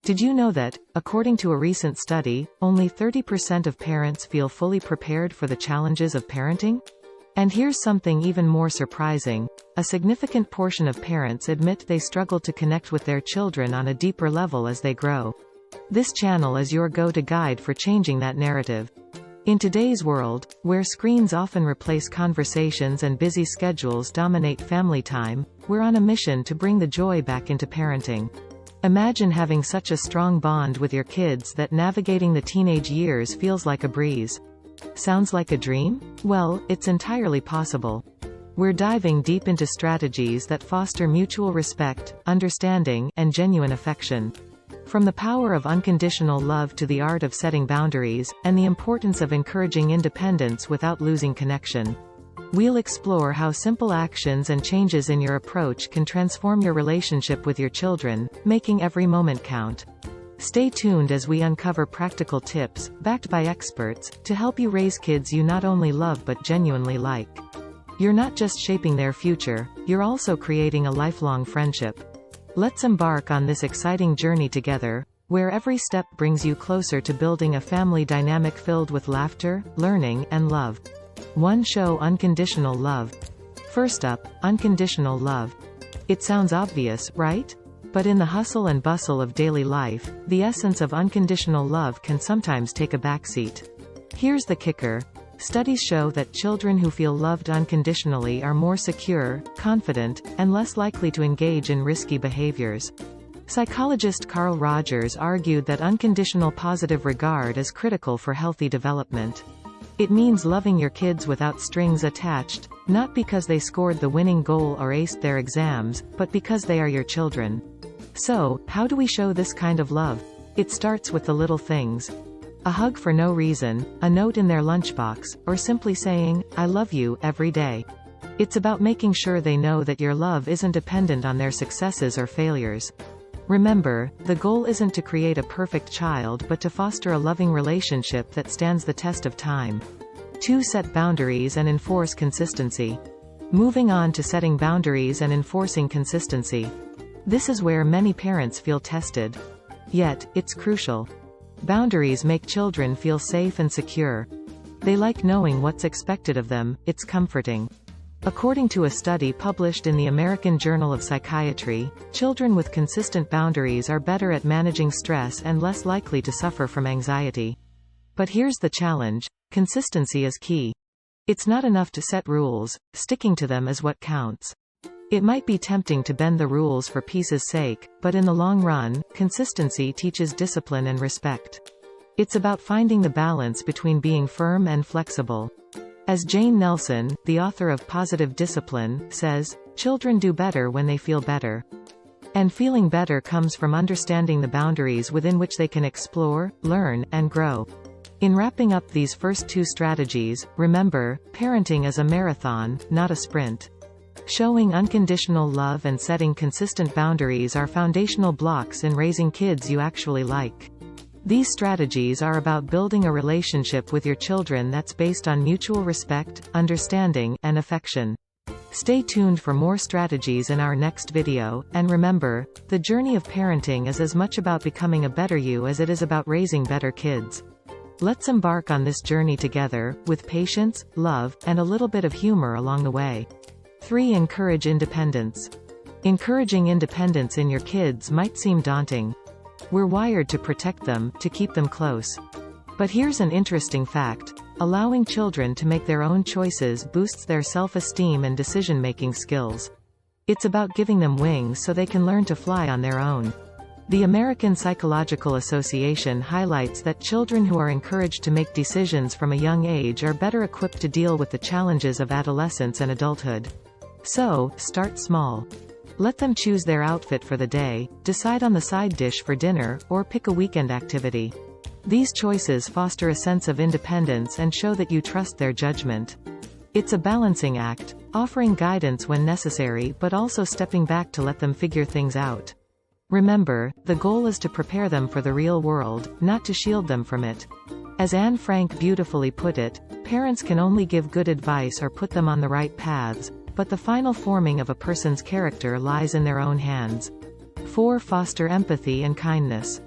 Did you know that, according to a recent study, only 30% of parents feel fully prepared for the challenges of parenting? And here's something even more surprising. A significant portion of parents admit they struggle to connect with their children on a deeper level as they grow. This channel is your go-to guide for changing that narrative. In today's world, where screens often replace conversations and busy schedules dominate family time, we're on a mission to bring the joy back into parenting. Imagine having such a strong bond with your kids that navigating the teenage years feels like a breeze. Sounds like a dream? Well, it's entirely possible. We're diving deep into strategies that foster mutual respect, understanding, and genuine affection. From the power of unconditional love to the art of setting boundaries, and the importance of encouraging independence without losing connection. We'll explore how simple actions and changes in your approach can transform your relationship with your children, making every moment count. Stay tuned as we uncover practical tips, backed by experts, to help you raise kids you not only love but genuinely like. You're not just shaping their future, you're also creating a lifelong friendship. Let's embark on this exciting journey together, where every step brings you closer to building a family dynamic filled with laughter, learning, and love. One show: unconditional love. First up, unconditional love. It sounds obvious, right? But in the hustle and bustle of daily life, the essence of unconditional love can sometimes take a backseat. Here's the kicker. Studies show that children who feel loved unconditionally are more secure, confident, and less likely to engage in risky behaviors. Psychologist Carl Rogers argued that unconditional positive regard is critical for healthy development. It means loving your kids without strings attached, not because they scored the winning goal or aced their exams, but because they are your children. So, how do we show this kind of love? It starts with the little things. A hug for no reason, a note in their lunchbox, or simply saying, "I love you," every day. It's about making sure they know that your love isn't dependent on their successes or failures. Remember, the goal isn't to create a perfect child but to foster a loving relationship that stands the test of time. 2. Set boundaries and enforce consistency. Moving on to setting boundaries and enforcing consistency. This is where many parents feel tested. Yet, it's crucial. Boundaries make children feel safe and secure. They like knowing what's expected of them, it's comforting. According to a study published in the American Journal of Psychiatry, children with consistent boundaries are better at managing stress and less likely to suffer from anxiety. But here's the challenge: consistency is key. It's not enough to set rules, sticking to them is what counts. It might be tempting to bend the rules for peace's sake, but in the long run, consistency teaches discipline and respect. It's about finding the balance between being firm and flexible. As Jane Nelson, the author of Positive Discipline, says, children do better when they feel better. And feeling better comes from understanding the boundaries within which they can explore, learn, and grow. In wrapping up these first 2 strategies, remember, parenting is a marathon, not a sprint. Showing unconditional love and setting consistent boundaries are foundational blocks in raising kids you actually like. These strategies are about building a relationship with your children that's based on mutual respect, understanding, and affection. Stay tuned for more strategies in our next video, and remember, the journey of parenting is as much about becoming a better you as it is about raising better kids. Let's embark on this journey together, with patience, love, and a little bit of humor along the way. 3. Encourage independence. Encouraging independence in your kids might seem daunting. We're wired to protect them, to keep them close. But here's an interesting fact. Allowing children to make their own choices boosts their self-esteem and decision-making skills. It's about giving them wings so they can learn to fly on their own. The American Psychological Association highlights that children who are encouraged to make decisions from a young age are better equipped to deal with the challenges of adolescence and adulthood. So, start small. Let them choose their outfit for the day, decide on the side dish for dinner, or pick a weekend activity. These choices foster a sense of independence and show that you trust their judgment. It's a balancing act, offering guidance when necessary but also stepping back to let them figure things out. Remember, the goal is to prepare them for the real world, not to shield them from it. As Anne Frank beautifully put it, parents can only give good advice or put them on the right paths, but the final forming of a person's character lies in their own hands. 4. Foster empathy and kindness.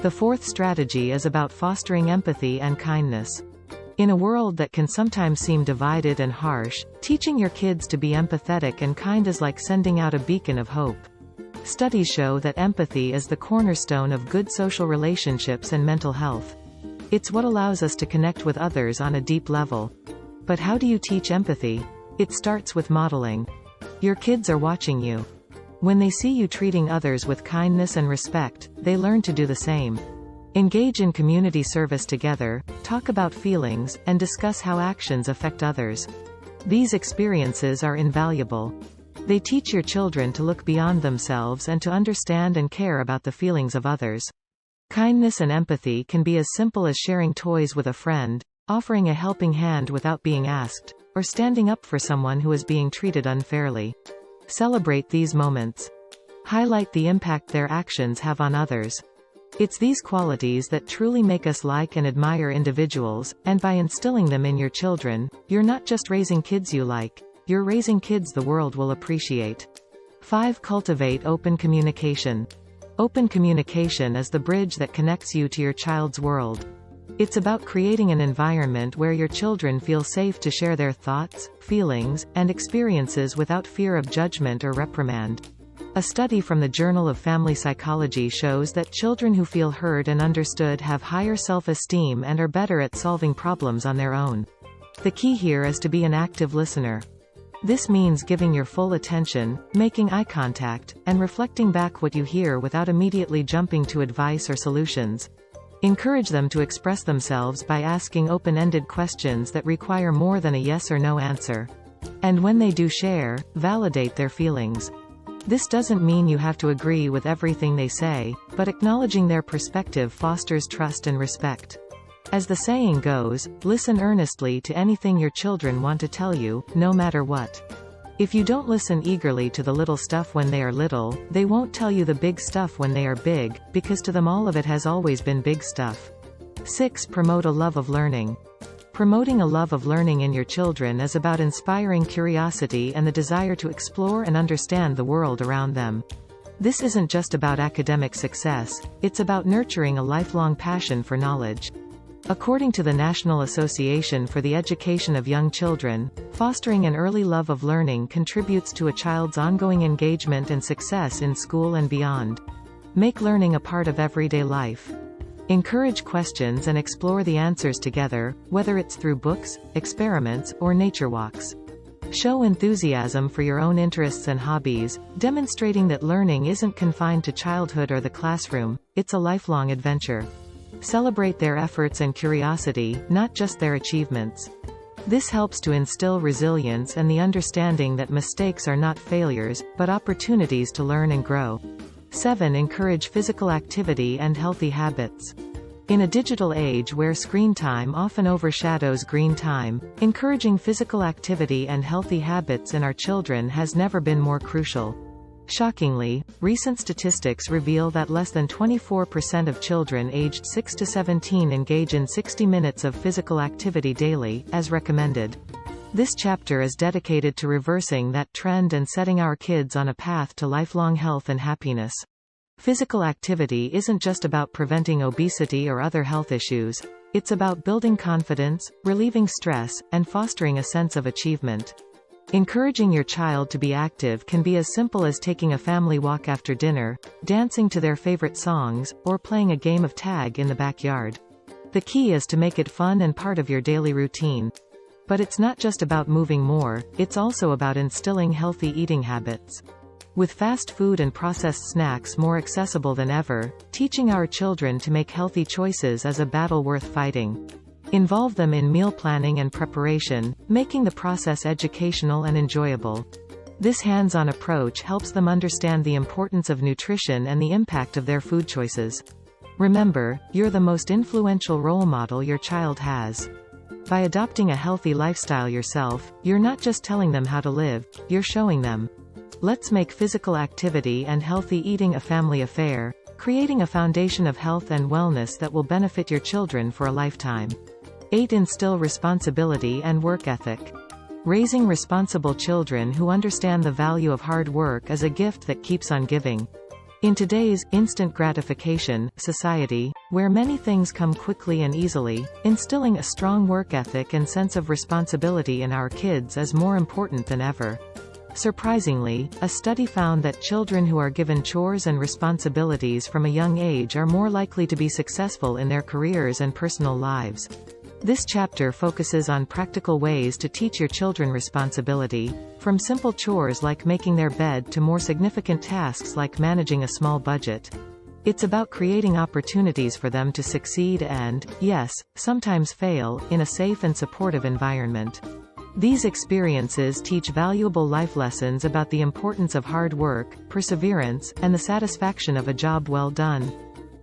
The fourth strategy is about fostering empathy and kindness. In a world that can sometimes seem divided and harsh, teaching your kids to be empathetic and kind is like sending out a beacon of hope. Studies show that empathy is the cornerstone of good social relationships and mental health. It's what allows us to connect with others on a deep level. But how do you teach empathy? It starts with modeling. Your kids are watching you. When they see you treating others with kindness and respect, they learn to do the same. Engage in community service together, talk about feelings, and discuss how actions affect others. These experiences are invaluable. They teach your children to look beyond themselves and to understand and care about the feelings of others. Kindness and empathy can be as simple as sharing toys with a friend, offering a helping hand without being asked, or standing up for someone who is being treated unfairly. Celebrate these moments. Highlight the impact their actions have on others. It's these qualities that truly make us like and admire individuals, and by instilling them in your children, you're not just raising kids you like, you're raising kids the world will appreciate. 5. Cultivate open communication. Open communication is the bridge that connects you to your child's world. It's about creating an environment where your children feel safe to share their thoughts, feelings, and experiences without fear of judgment or reprimand. A study from the Journal of Family Psychology shows that children who feel heard and understood have higher self-esteem and are better at solving problems on their own. The key here is to be an active listener. This means giving your full attention, making eye contact, and reflecting back what you hear without immediately jumping to advice or solutions. Encourage them to express themselves by asking open-ended questions that require more than a yes or no answer. And when they do share, validate their feelings. This doesn't mean you have to agree with everything they say, but acknowledging their perspective fosters trust and respect. As the saying goes, listen earnestly to anything your children want to tell you, no matter what. If you don't listen eagerly to the little stuff when they are little, they won't tell you the big stuff when they are big, because to them all of it has always been big stuff. 6. Promote a love of learning. Promoting a love of learning in your children is about inspiring curiosity and the desire to explore and understand the world around them. This isn't just about academic success, it's about nurturing a lifelong passion for knowledge. According to the National Association for the Education of Young Children, fostering an early love of learning contributes to a child's ongoing engagement and success in school and beyond. Make learning a part of everyday life. Encourage questions and explore the answers together, whether it's through books, experiments, or nature walks. Show enthusiasm for your own interests and hobbies, demonstrating that learning isn't confined to childhood or the classroom, it's a lifelong adventure. Celebrate their efforts and curiosity, not just their achievements. This helps to instill resilience and the understanding that mistakes are not failures, but opportunities to learn and grow. 7. Encourage physical activity and healthy habits. In a digital age where screen time often overshadows green time, encouraging physical activity and healthy habits in our children has never been more crucial. Shockingly, recent statistics reveal that less than 24% of children aged 6 to 17 engage in 60 minutes of physical activity daily, as recommended. This chapter is dedicated to reversing that trend and setting our kids on a path to lifelong health and happiness. Physical activity isn't just about preventing obesity or other health issues, it's about building confidence, relieving stress, and fostering a sense of achievement. Encouraging your child to be active can be as simple as taking a family walk after dinner, dancing to their favorite songs, or playing a game of tag in the backyard. The key is to make it fun and part of your daily routine. But it's not just about moving more, it's also about instilling healthy eating habits. With fast food and processed snacks more accessible than ever, teaching our children to make healthy choices is a battle worth fighting. Involve them in meal planning and preparation, making the process educational and enjoyable. This hands-on approach helps them understand the importance of nutrition and the impact of their food choices. Remember, you're the most influential role model your child has. By adopting a healthy lifestyle yourself, you're not just telling them how to live, you're showing them. Let's make physical activity and healthy eating a family affair, creating a foundation of health and wellness that will benefit your children for a lifetime. 8. Instill responsibility and work ethic. Raising responsible children who understand the value of hard work is a gift that keeps on giving. In today's instant gratification society, where many things come quickly and easily, instilling a strong work ethic and sense of responsibility in our kids is more important than ever. Surprisingly, a study found that children who are given chores and responsibilities from a young age are more likely to be successful in their careers and personal lives. This chapter focuses on practical ways to teach your children responsibility, from simple chores like making their bed to more significant tasks like managing a small budget. It's about creating opportunities for them to succeed and, yes, sometimes fail, in a safe and supportive environment. These experiences teach valuable life lessons about the importance of hard work, perseverance, and the satisfaction of a job well done.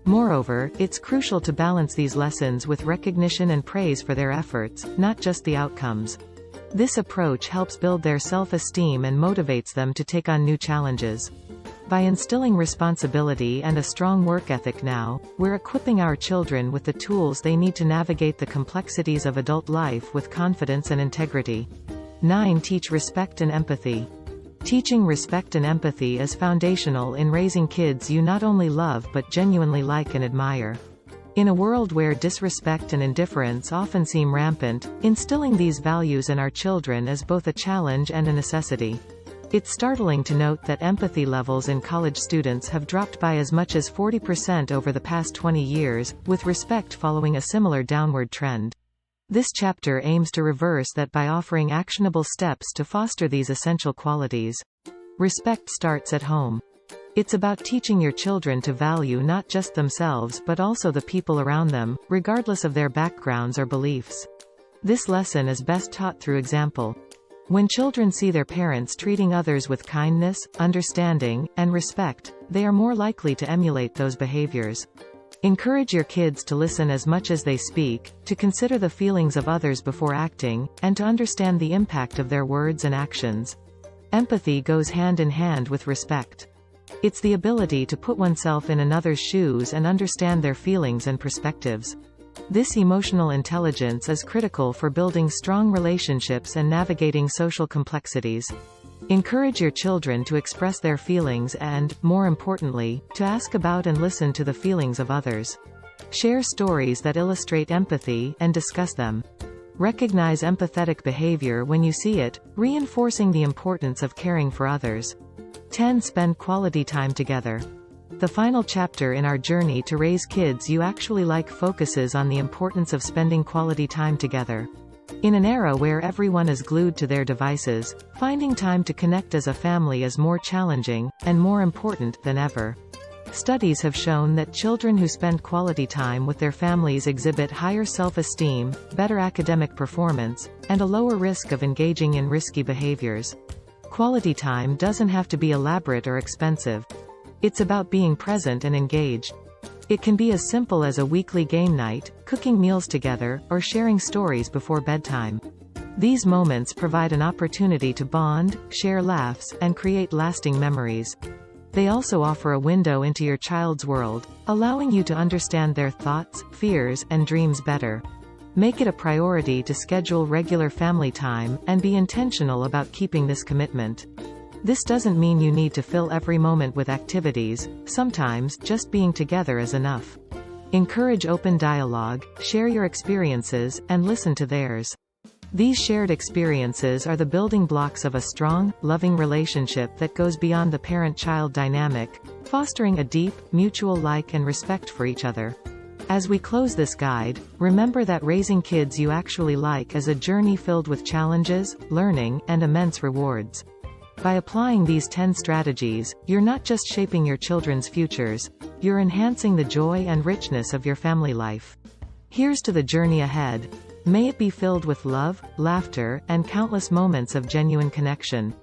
Moreover, it's crucial to balance these lessons with recognition and praise for their efforts, not just the outcomes. This approach helps build their self-esteem and motivates them to take on new challenges. By instilling responsibility and a strong work ethic now, we're equipping our children with the tools they need to navigate the complexities of adult life with confidence and integrity. 9. Teach respect and empathy. Teaching respect and empathy is foundational in raising kids you not only love but genuinely like and admire. In a world where disrespect and indifference often seem rampant, instilling these values in our children is both a challenge and a necessity. It's startling to note that empathy levels in college students have dropped by as much as 40% over the past 20 years, with respect following a similar downward trend. This chapter aims to reverse that by offering actionable steps to foster these essential qualities. Respect starts at home. It's about teaching your children to value not just themselves but also the people around them, regardless of their backgrounds or beliefs. This lesson is best taught through example. When children see their parents treating others with kindness, understanding, and respect, they are more likely to emulate those behaviors. Encourage your kids to listen as much as they speak, to consider the feelings of others before acting, and to understand the impact of their words and actions. Empathy goes hand in hand with respect. It's the ability to put oneself in another's shoes and understand their feelings and perspectives. This emotional intelligence is critical for building strong relationships and navigating social complexities. Encourage your children to express their feelings and, more importantly, to ask about and listen to the feelings of others. Share stories that illustrate empathy and discuss them. Recognize empathetic behavior when you see it, reinforcing the importance of caring for others. 10. Spend quality time together. The final chapter in our journey to raise kids you actually like focuses on the importance of spending quality time together. In an era where everyone is glued to their devices, finding time to connect as a family is more challenging, and more important than ever. Studies have shown that children who spend quality time with their families exhibit higher self-esteem, better academic performance, and a lower risk of engaging in risky behaviors. Quality time doesn't have to be elaborate or expensive. It's about being present and engaged. It can be as simple as a weekly game night, cooking meals together, or sharing stories before bedtime. These moments provide an opportunity to bond, share laughs, and create lasting memories. They also offer a window into your child's world, allowing you to understand their thoughts, fears, and dreams better. Make it a priority to schedule regular family time, and be intentional about keeping this commitment. This doesn't mean you need to fill every moment with activities. Sometimes, just being together is enough. Encourage open dialogue, share your experiences, and listen to theirs. These shared experiences are the building blocks of a strong, loving relationship that goes beyond the parent-child dynamic, fostering a deep, mutual like and respect for each other. As we close this guide, remember that raising kids you actually like is a journey filled with challenges, learning, and immense rewards. By applying these 10 strategies, you're not just shaping your children's futures, you're enhancing the joy and richness of your family life. Here's to the journey ahead. May it be filled with love, laughter, and countless moments of genuine connection.